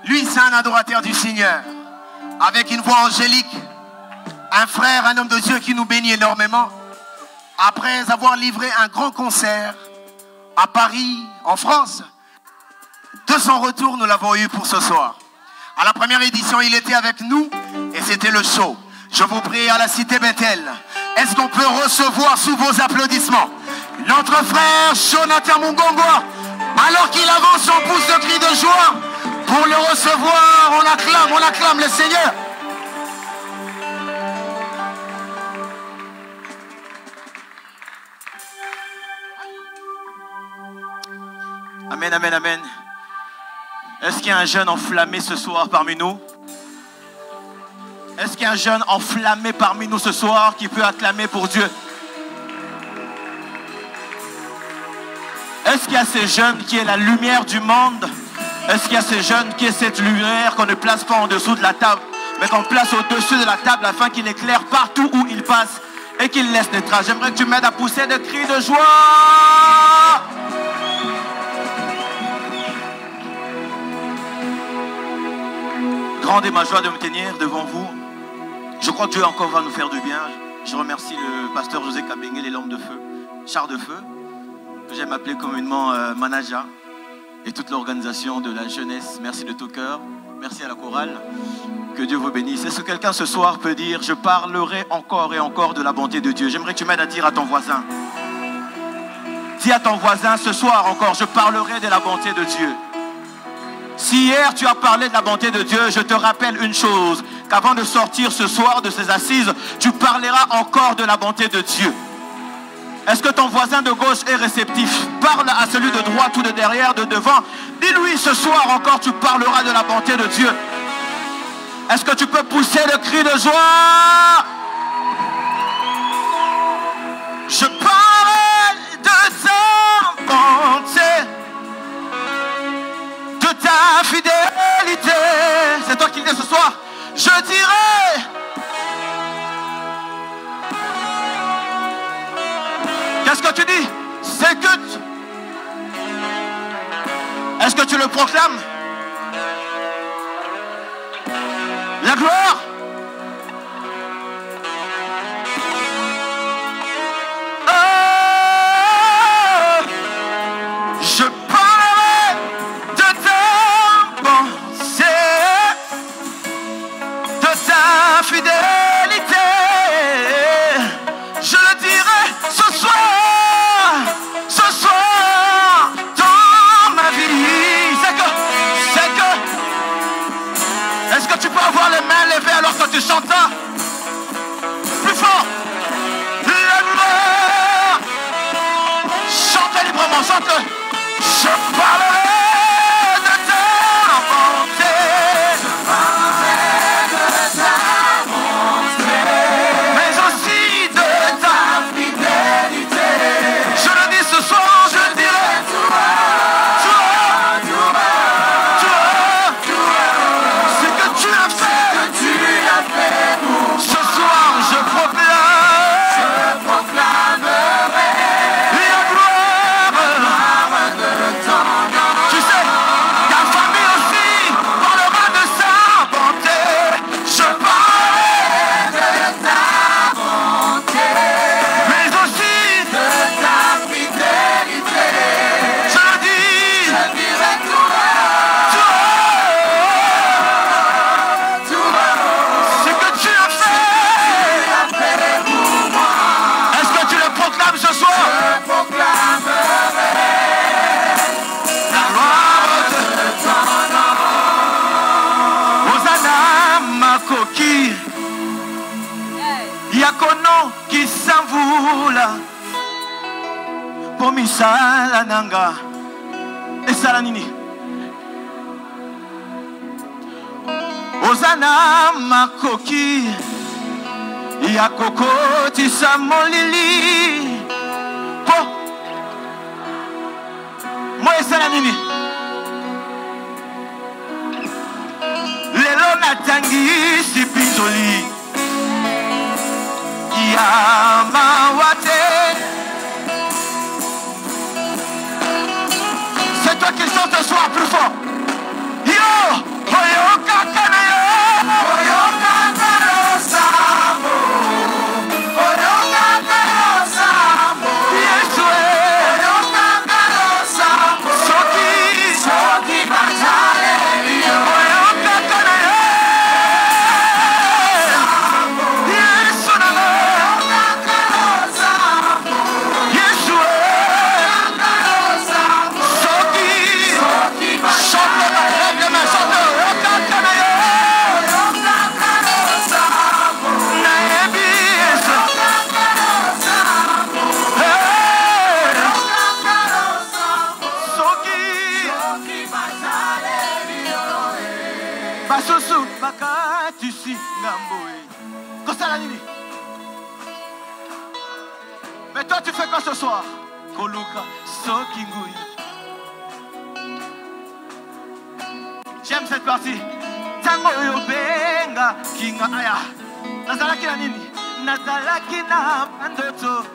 Lui, c'est un adorateur du Seigneur, avec une voix angélique, un frère, un homme de Dieu qui nous bénit énormément. Après avoir livré un grand concert à Paris, en France, de son retour, nous l'avons eu pour ce soir. À la première édition, il était avec nous et c'était le show. Je vous prie à la cité Bethel, est-ce qu'on peut recevoir sous vos applaudissements notre frère Jonathan Mungongo, alors qu'il avance, on pousse de cris de joie pour le recevoir. On acclame le Seigneur. Amen, amen, amen. Est-ce qu'il y a un jeune enflammé ce soir parmi nous? Est-ce qu'il y a un jeune enflammé parmi nous ce soir qui peut acclamer pour Dieu? Est-ce qu'il y a ces jeunes qui est la lumière du monde? Est-ce qu'il y a ces jeunes qui est cette lumière qu'on ne place pas en dessous de la table, mais qu'on place au-dessus de la table afin qu'il éclaire partout où il passe et qu'il laisse des traces? J'aimerais que tu m'aides à pousser des cris de joie. Grande est ma joie de me tenir devant vous. Je crois que Dieu encore va nous faire du bien. Je remercie le pasteur José Kabengel et l'homme de feu, Char de feu, que j'aime appeler communément Manaja, et toute l'organisation de la jeunesse. Merci de tout cœur. Merci à la chorale. Que Dieu vous bénisse. Est-ce que quelqu'un ce soir peut dire: je parlerai encore et encore de la bonté de Dieu? J'aimerais que tu m'aides à dire à ton voisin. Dis à ton voisin ce soir encore: je parlerai de la bonté de Dieu. Si hier tu as parlé de la bonté de Dieu, je te rappelle une chose, qu'avant de sortir ce soir de ces assises, tu parleras encore de la bonté de Dieu. Est-ce que ton voisin de gauche est réceptif? Parle à celui de droite ou de derrière, de devant. Dis-lui: ce soir encore tu parleras de la bonté de Dieu. Est-ce que tu peux pousser le cri de joie? Je parle de ta bonté, de ta fidélité. C'est toi qui le dis ce soir. Je dirai: qu'est-ce que tu dis? C'est que est-ce que tu le proclames? La gloire. Je parlerai de ta pensée, de ta fidélité. Je le dirai ce soir dans ma vie. Est-ce que tu peux avoir les mains levées alors que tu chantes ça? Plus fort. La gloire. Chante librement, chante. Je parlerai de ta bonté. Je parlerai de ta bonté, mais aussi de ta fidélité. Je le dis ce soir, je le dirai. Ce que tu as fait pour ce soir, je proclamerai la gloire de ton nom. Tu sais, ta famille aussi parlera de sa bonté. Je parlerai de ta bonté, mais aussi de ta fidélité. Je le dis, je dirai ce que tu as fait pour moi. Est-ce que tu le proclames ce soir? Je proclamerai la gloire de ton nom. Hosanna makoki yakono kisavula pomisala nanga esala nini? Hosanna makoki yakokotisa molili po mo esala nini? Lelo natangisi pinzoli ya mawate. C'est toi qui chante ce soir plus fort. Yo! Basusu bakatusi ngamboe. Kosala nini? Mais toi tu fais quoi ce soir? Koluka Sokingui. J'aime cette partie. Tango yobenga kinga aya. Nazalaki na nini? Nazalaki na mandoto.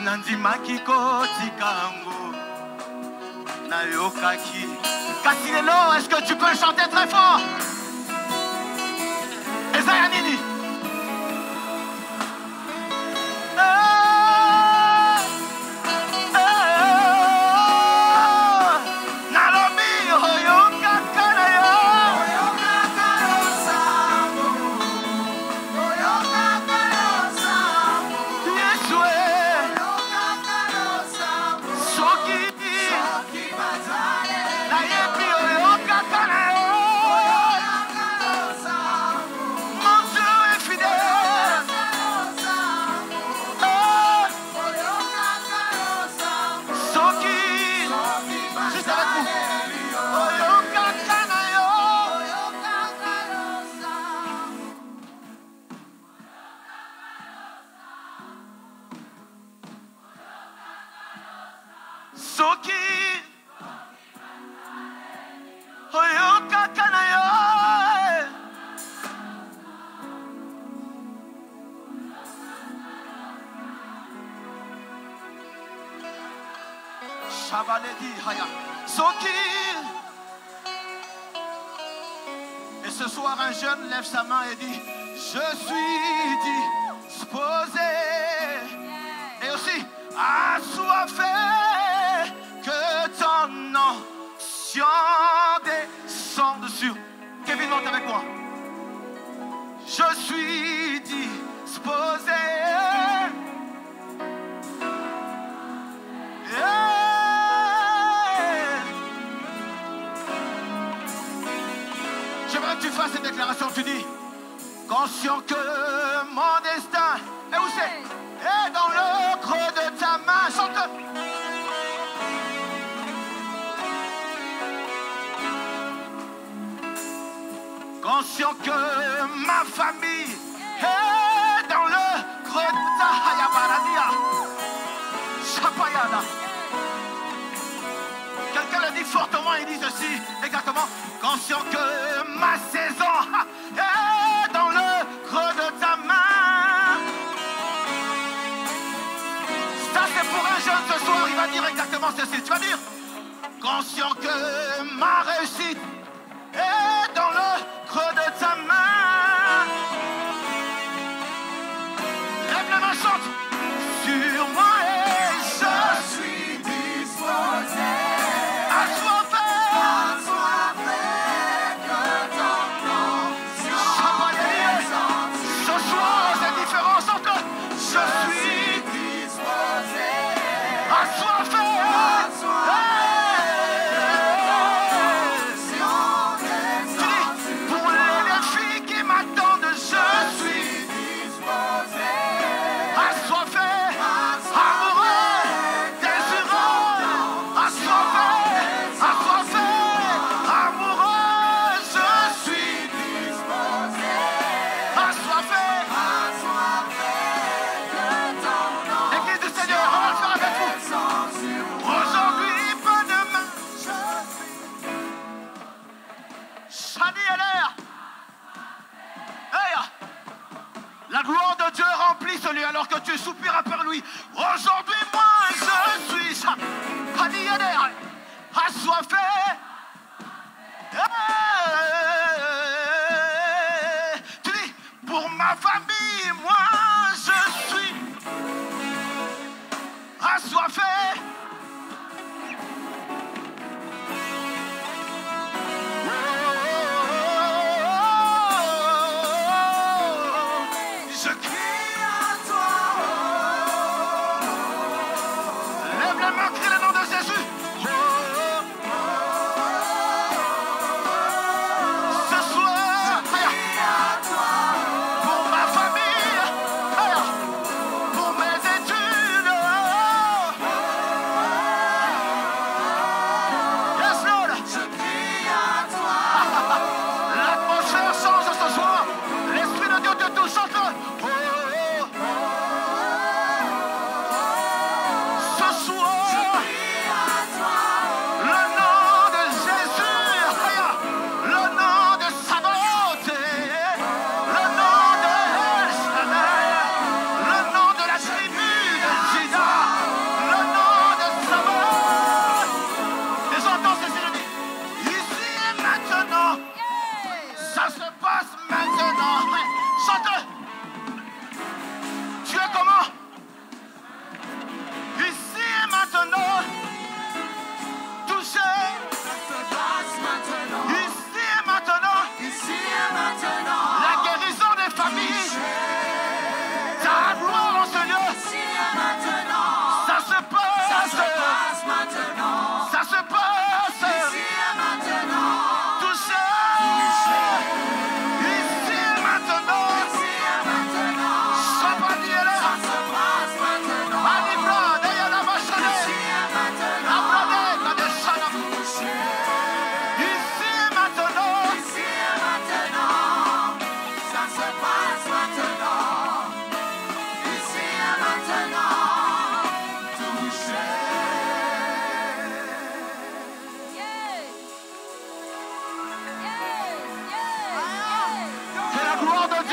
Nandimaki kotikango. Nayokaki. Kassilelo, est-ce que tu peux chanter très fort? Ezaya nini? Et ce soir, un jeune lève sa main et dit: je suis disposé. Et aussi, assoiffé, que ton onction descende sur. Kevin, monte avec moi. Je suis disposé. J'aimerais que tu fasses cette déclaration. Tu dis: conscient que mon destin, et où c'est? Et dans le creux de ta main. Chante. Conscient que ma famille est dans le creux de ta hayabaradia. Chapayada. Quelqu'un le dit fortement, il dit ceci, exactement. Conscient que ma saison est dans le creux de ta main. Ça c'est pour un jeune ce soir, il va dire exactement ceci. Tu vas dire: conscient que ma réussite est dans le creux de ta main. Lève les mains, chante. Sur moi et je suis disposé. Alors que tu soupiras par lui. Aujourd'hui, moi, je suis assoiffé. Tu dis: pour ma famille, moi, je suis assoiffé.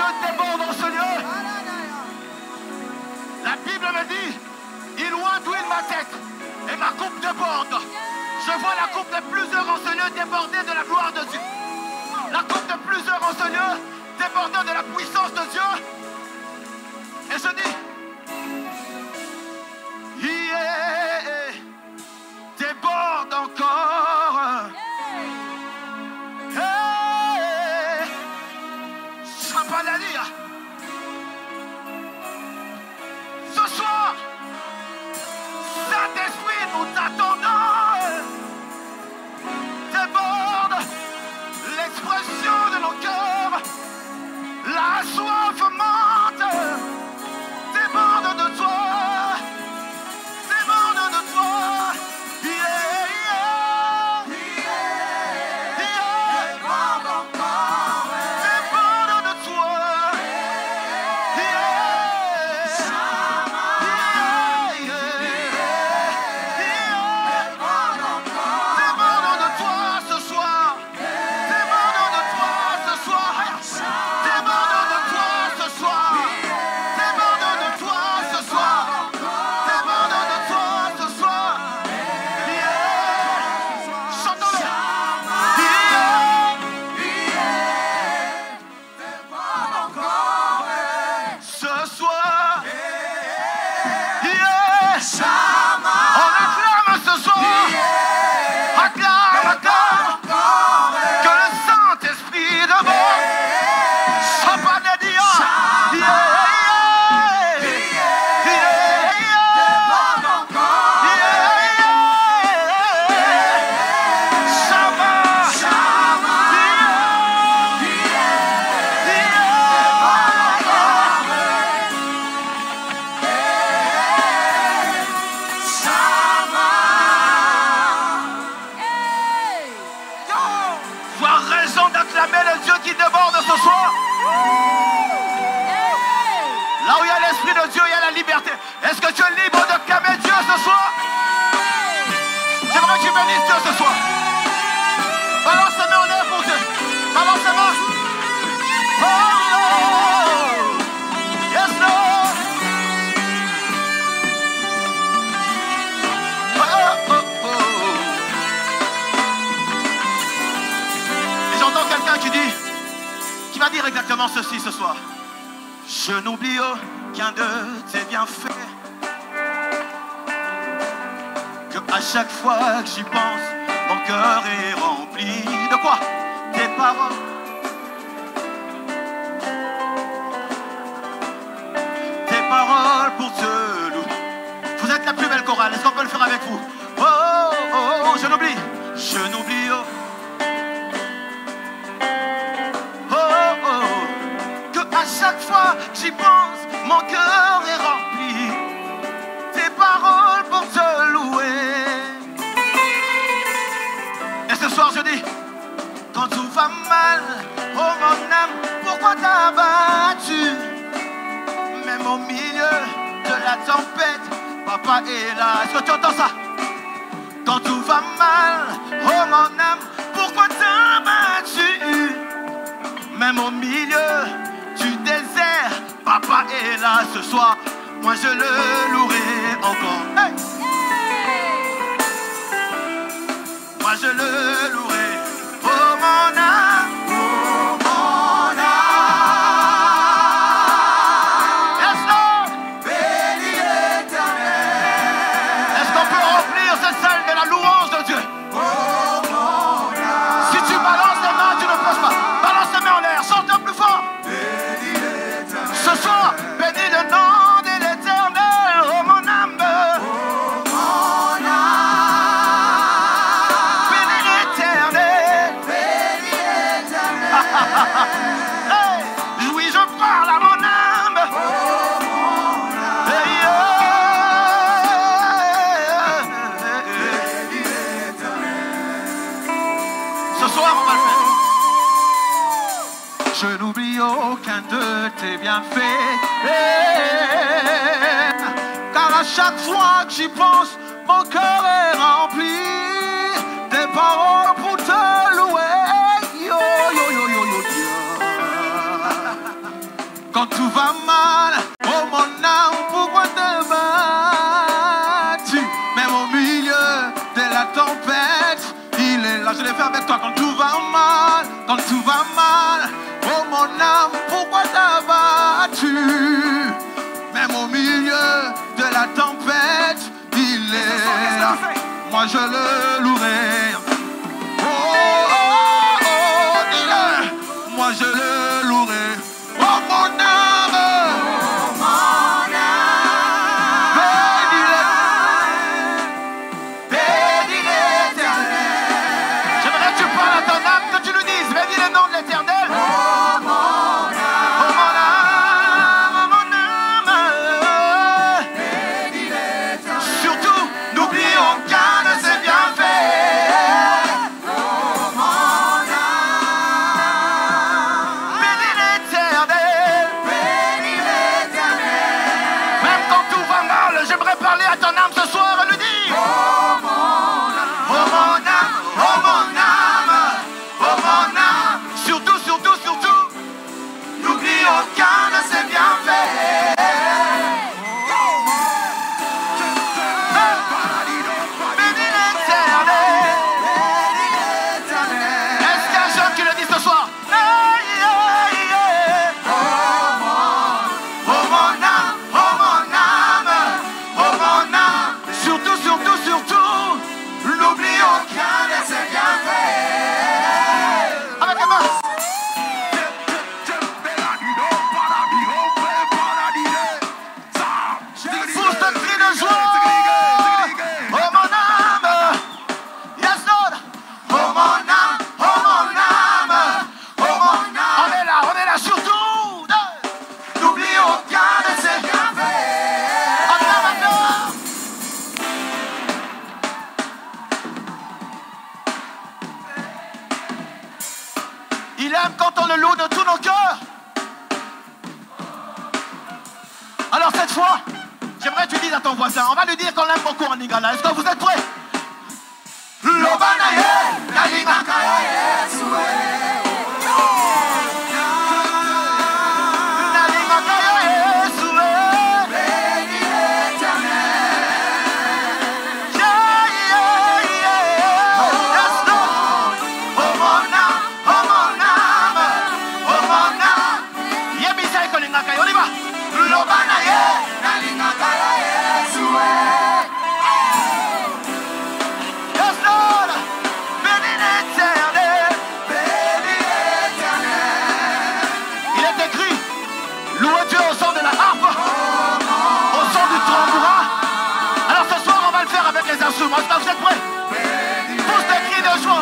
Dieu déborde dans ce lieu. La Bible me dit, il loin d'huile ma tête et ma coupe déborde. Je vois la coupe de plusieurs en ce lieu déborder de la gloire de Dieu. La coupe de plusieurs en ce lieu déborder de la puissance de Dieu. Et je dis, yeah, déborde encore. Hey, Champanalia. Ce soir, Saint-Esprit, nous t'attendons. Déborde l'expression de nos cœurs. La soif monte. Déborde de toi. Déborde de toi. Yeah, yeah. Yeah. Déborde encore. Déborde de toi. Là où il y a l'Esprit de Dieu, il y a la liberté. Est-ce que tu es libre de clamer Dieu ce soir? J'aimerais que tu bénisses Dieu ce soir. Balance ta main en l'air pour Dieu. Balance ta main. Oh Lord. Yes Lord. Oh, oh, oh. Et j'entends quelqu'un qui va dire exactement ceci ce soir. Je n'oublie aucun de tes bienfaits. Que à chaque fois que j'y pense, mon cœur est rempli de quoi? Tes paroles. Tes paroles pour te louer. Vous êtes la plus belle chorale. Est-ce qu'on peut le faire avec vous? Oh, oh, oh, je n'oublie. Je n'oublie à chaque fois que j'y pense, mon cœur est rempli. Tes paroles pour te louer. Et ce soir je dis, quand tout va mal, oh mon âme, pourquoi t'as battu? Même au milieu de la tempête, papa est là. Est-ce que tu entends ça? Quand tout va mal, oh mon âme, pourquoi t'as battu? Même au milieu du désert, papa est là ce soir. Moi je le louerai encore. Hey! Moi je le louerai. Oh mon âme, oh mon âme. Yes Lord. Béni l'Éternel. Est-ce qu'on peut remplir cette salle de la louange de Dieu? Oh mon âme. Si tu balances les mains, tu ne poses pas. Balance les mains en l'air, chante un plus fort. Ce soir, bénis le nom de l'Éternel, oh mon âme. Oh mon âme. Bénis l'Éternel. Bénis l'Éternel. Hey, oui, je parle à mon âme. Oh mon âme. Hey, bénis l'Éternel. Ce soir, on va le faire. Je n'oublie aucun de tes bienfaits. Car à chaque fois que j'y pense, mon cœur est rempli. Des paroles pour te louer. Yo, yo, yo, yo, yo, yo. Quand tout va mal, oh mon âme, pourquoi t'as-tu? Même au milieu de la tempête, il est là. Moi je le louerai. Oh, oh, oh, oh, dis-le. Moi je le louerai. Oh mon âme. Oh mon âme. Bénis l'Éternel. J'aimerais que tu parles à ton âme, que tu lui dises, bénis le nom de l'Éternel. Oh mon âme. Oh mon âme. Oh mon âme. Bénis l'Éternel. Surtout, n'oublions qu'un de ses bienfaits. J'aimerais parler à ton âme ce soir et lui dire oh mon âme, oh mon âme, oh mon âme, oh mon âme. Surtout, surtout, surtout, n'oublie aucun de ses bienfaits. Bénis l'Éternel. Est-ce qu'il y a un jeune qui le dit ce soir? Il aime quand on le loue de tous nos cœurs. Alors cette fois, j'aimerais que tu dises à ton voisin, on va lui dire qu'on l'aime beaucoup en Lingala. Est-ce que vous êtes prêts? On y va. Yes, Lord. Bénis l'Éternel. Il est écrit, louez Dieu au son de la harpe, au son du tambourin. Alors ce soir, on va le faire avec les instruments. Est-ce que vous êtes prêts? Pousse des cris de joie.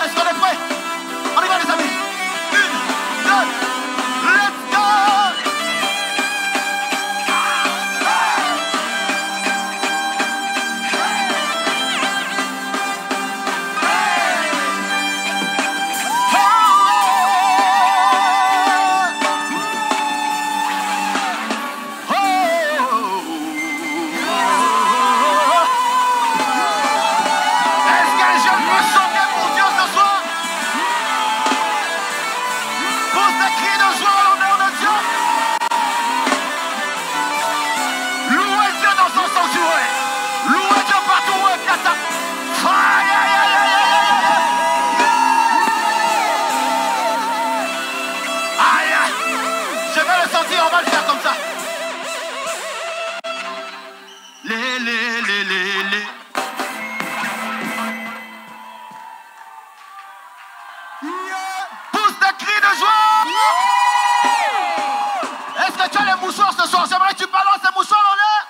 Est-ce qu'on est prêt? On y va les amis. 1, 2, let's go. Est-ce qu'un jeune peut chanter pour Dieu ce soir? Pousse des cris de joie à l'honneur de Dieu. Louez Dieu dans son sanctuaire. Louez Dieu partout où il y a sa fire. Aïe. Je vais le sentir, on va le faire comme ça. Les. Pousse des cris de joie. Est-ce que tu as les mouchoirs ce soir? J'aimerais que tu balances les mouchoirs en l'air.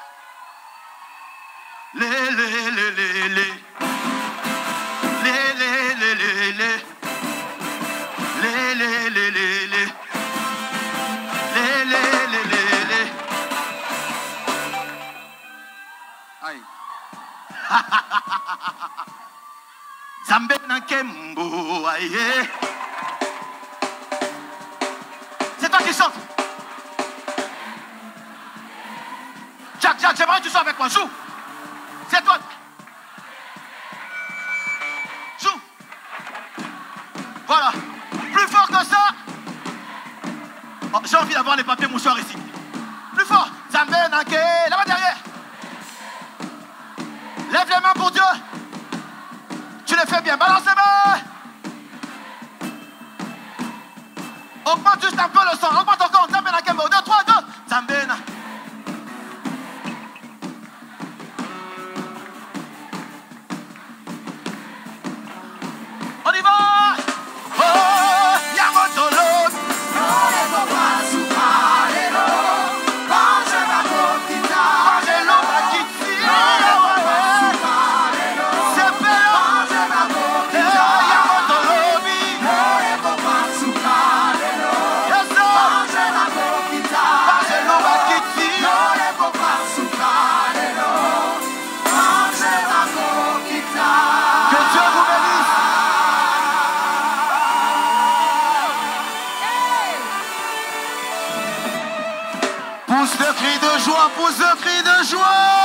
Aïe. Zambe Nankembo, aïe. C'est toi qui chantes. Jack. Jacques, j'aimerais que tu sois avec moi. Joue. C'est toi. Joue. Voilà. Plus fort que ça. Oh, j'ai envie d'avoir les papiers mouchoirs ici. Plus fort. Zambé, Nanké, là-bas derrière. Lève les mains pour Dieu. Tu le fais bien. Balance les mains. Augmente juste un peu le son. Augmente encore. Zambé, Nanké, 2, 3, 2. Zambé, Nanké. On y va. Oh, Yamotolo. Pousse le cri de joie, pousse le cri de joie.